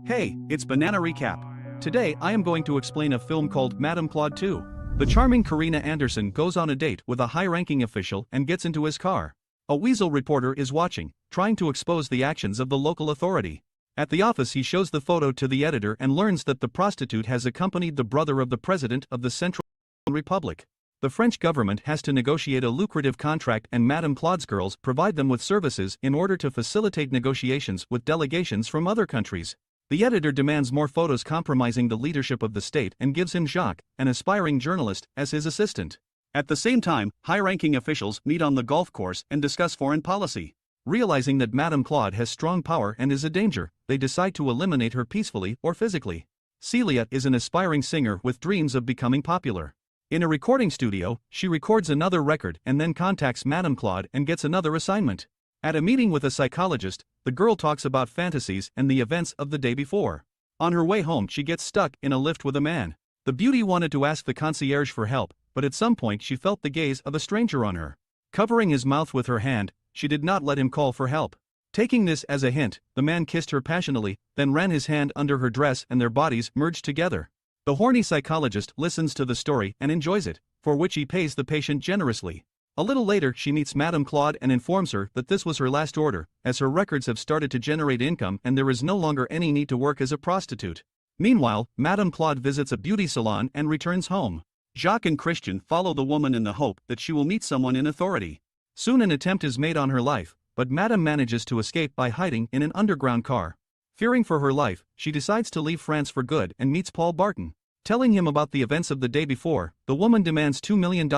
Hey, it's Banana Recap. Today I am going to explain a film called Madame Claude 2. The charming Karina Anderson goes on a date with a high-ranking official and gets into his car. A weasel reporter is watching, trying to expose the actions of the local authority. At the office he shows the photo to the editor and learns that the prostitute has accompanied the brother of the president of the Central Republic. The French government has to negotiate a lucrative contract and Madame Claude's girls provide them with services in order to facilitate negotiations with delegations from other countries. The editor demands more photos compromising the leadership of the state and gives him Jacques, an aspiring journalist, as his assistant. At the same time, high-ranking officials meet on the golf course and discuss foreign policy. Realizing that Madame Claude has strong power and is a danger, they decide to eliminate her peacefully or physically. Celia is an aspiring singer with dreams of becoming popular. In a recording studio, she records another record and then contacts Madame Claude and gets another assignment. At a meeting with a psychologist, the girl talks about fantasies and the events of the day before. On her way home she gets stuck in a lift with a man. The beauty wanted to ask the concierge for help, but at some point she felt the gaze of a stranger on her. Covering his mouth with her hand, she did not let him call for help. Taking this as a hint, the man kissed her passionately, then ran his hand under her dress and their bodies merged together. The horny psychologist listens to the story and enjoys it, for which he pays the patient generously. A little later she meets Madame Claude and informs her that this was her last order, as her records have started to generate income and there is no longer any need to work as a prostitute. Meanwhile, Madame Claude visits a beauty salon and returns home. Jacques and Christian follow the woman in the hope that she will meet someone in authority. Soon an attempt is made on her life, but Madame manages to escape by hiding in an underground car. Fearing for her life, she decides to leave France for good and meets Paul Barton. Telling him about the events of the day before, the woman demands $2 million,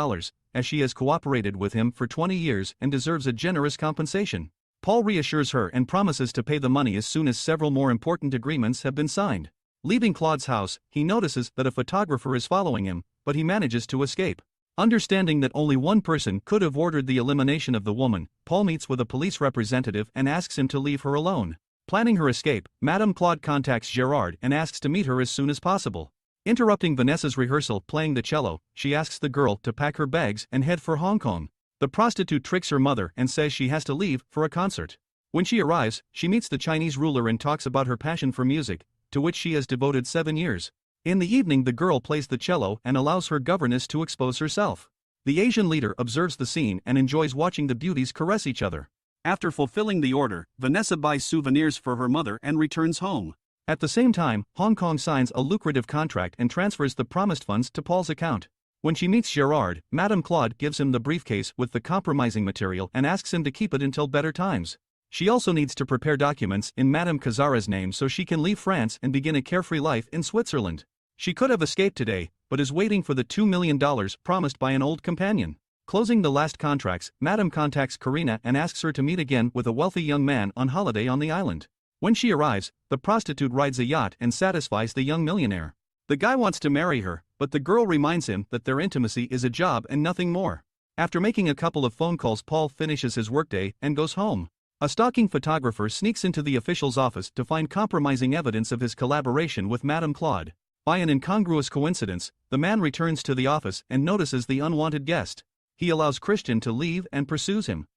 as she has cooperated with him for 20 years and deserves a generous compensation. Paul reassures her and promises to pay the money as soon as several more important agreements have been signed. Leaving Claude's house, he notices that a photographer is following him, but he manages to escape. Understanding that only one person could have ordered the elimination of the woman, Paul meets with a police representative and asks him to leave her alone. Planning her escape, Madame Claude contacts Gerard and asks to meet her as soon as possible. Interrupting Vanessa's rehearsal playing the cello, she asks the girl to pack her bags and head for Hong Kong. The prostitute tricks her mother and says she has to leave for a concert. When she arrives, she meets the Chinese ruler and talks about her passion for music, to which she has devoted 7 years. In the evening the girl plays the cello and allows her governess to expose herself. The Asian leader observes the scene and enjoys watching the beauties caress each other. After fulfilling the order, Vanessa buys souvenirs for her mother and returns home. At the same time, Hong Kong signs a lucrative contract and transfers the promised funds to Paul's account. When she meets Gerard, Madame Claude gives him the briefcase with the compromising material and asks him to keep it until better times. She also needs to prepare documents in Madame Cazara's name so she can leave France and begin a carefree life in Switzerland. She could have escaped today, but is waiting for the $2 million promised by an old companion. Closing the last contracts, Madame contacts Karina and asks her to meet again with a wealthy young man on holiday on the island. When she arrives, the prostitute rides a yacht and satisfies the young millionaire. The guy wants to marry her, but the girl reminds him that their intimacy is a job and nothing more. After making a couple of phone calls, Paul finishes his workday and goes home. A stalking photographer sneaks into the official's office to find compromising evidence of his collaboration with Madame Claude. By an incongruous coincidence, the man returns to the office and notices the unwanted guest. He allows Christian to leave and pursues him.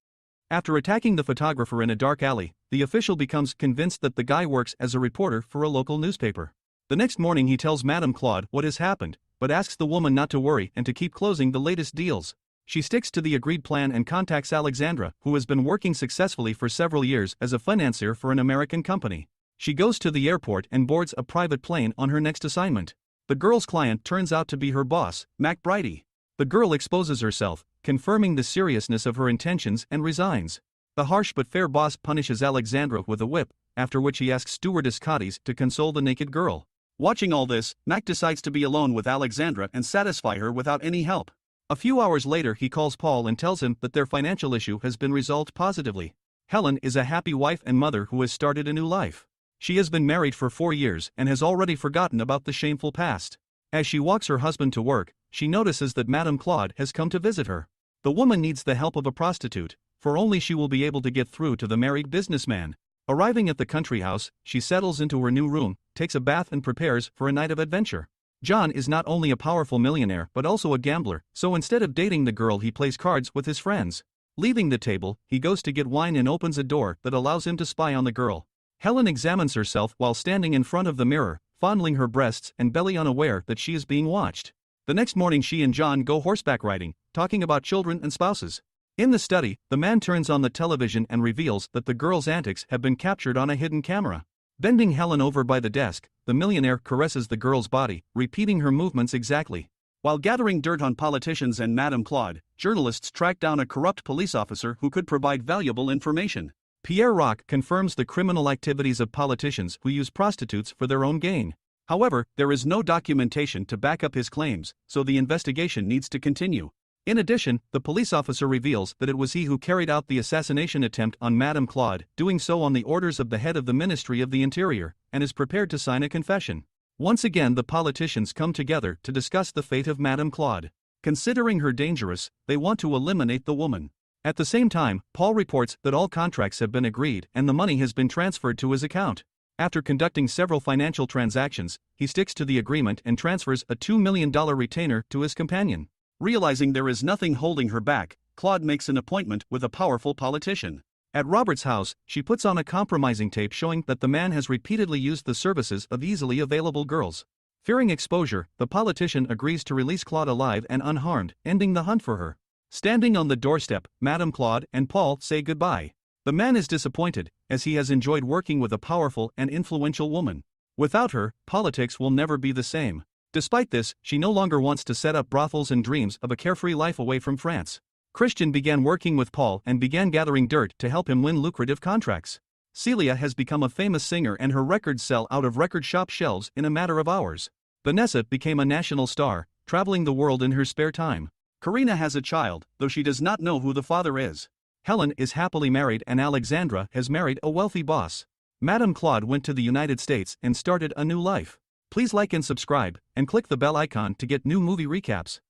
After attacking the photographer in a dark alley, the official becomes convinced that the guy works as a reporter for a local newspaper. The next morning he tells Madame Claude what has happened, but asks the woman not to worry and to keep closing the latest deals. She sticks to the agreed plan and contacts Alexandra, who has been working successfully for several years as a financier for an American company. She goes to the airport and boards a private plane on her next assignment. The girl's client turns out to be her boss, Mac Brighty. The girl exposes herself, confirming the seriousness of her intentions and resigns. The harsh but fair boss punishes Alexandra with a whip, after which he asks stewardess Cotties to console the naked girl. Watching all this, Mac decides to be alone with Alexandra and satisfy her without any help. A few hours later he calls Paul and tells him that their financial issue has been resolved positively. Helen is a happy wife and mother who has started a new life. She has been married for 4 years and has already forgotten about the shameful past. As she walks her husband to work, she notices that Madame Claude has come to visit her. The woman needs the help of a prostitute, for only she will be able to get through to the married businessman. Arriving at the country house, she settles into her new room, takes a bath and prepares for a night of adventure. John is not only a powerful millionaire but also a gambler, so instead of dating the girl he plays cards with his friends. Leaving the table, he goes to get wine and opens a door that allows him to spy on the girl. Helen examines herself while standing in front of the mirror, fondling her breasts and belly unaware that she is being watched. The next morning she and John go horseback riding, talking about children and spouses. In the study, the man turns on the television and reveals that the girl's antics have been captured on a hidden camera. Bending Helen over by the desk, the millionaire caresses the girl's body, repeating her movements exactly. While gathering dirt on politicians and Madame Claude, journalists track down a corrupt police officer who could provide valuable information. Pierre Roch confirms the criminal activities of politicians who use prostitutes for their own gain. However, there is no documentation to back up his claims, so the investigation needs to continue. In addition, the police officer reveals that it was he who carried out the assassination attempt on Madame Claude, doing so on the orders of the head of the Ministry of the Interior, and is prepared to sign a confession. Once again the politicians come together to discuss the fate of Madame Claude. Considering her dangerous, they want to eliminate the woman. At the same time, Paul reports that all contracts have been agreed and the money has been transferred to his account. After conducting several financial transactions, he sticks to the agreement and transfers a $2 million retainer to his companion. Realizing there is nothing holding her back, Claude makes an appointment with a powerful politician. At Robert's house, she puts on a compromising tape showing that the man has repeatedly used the services of easily available girls. Fearing exposure, the politician agrees to release Claude alive and unharmed, ending the hunt for her. Standing on the doorstep, Madame Claude and Paul say goodbye. The man is disappointed, as he has enjoyed working with a powerful and influential woman. Without her, politics will never be the same. Despite this, she no longer wants to set up brothels and dreams of a carefree life away from France. Christian began working with Paul and began gathering dirt to help him win lucrative contracts. Celia has become a famous singer and her records sell out of record shop shelves in a matter of hours. Vanessa became a national star, traveling the world in her spare time. Karina has a child, though she does not know who the father is. Helen is happily married and Alexandra has married a wealthy boss. Madame Claude went to the United States and started a new life. Please like and subscribe, and click the bell icon to get new movie recaps.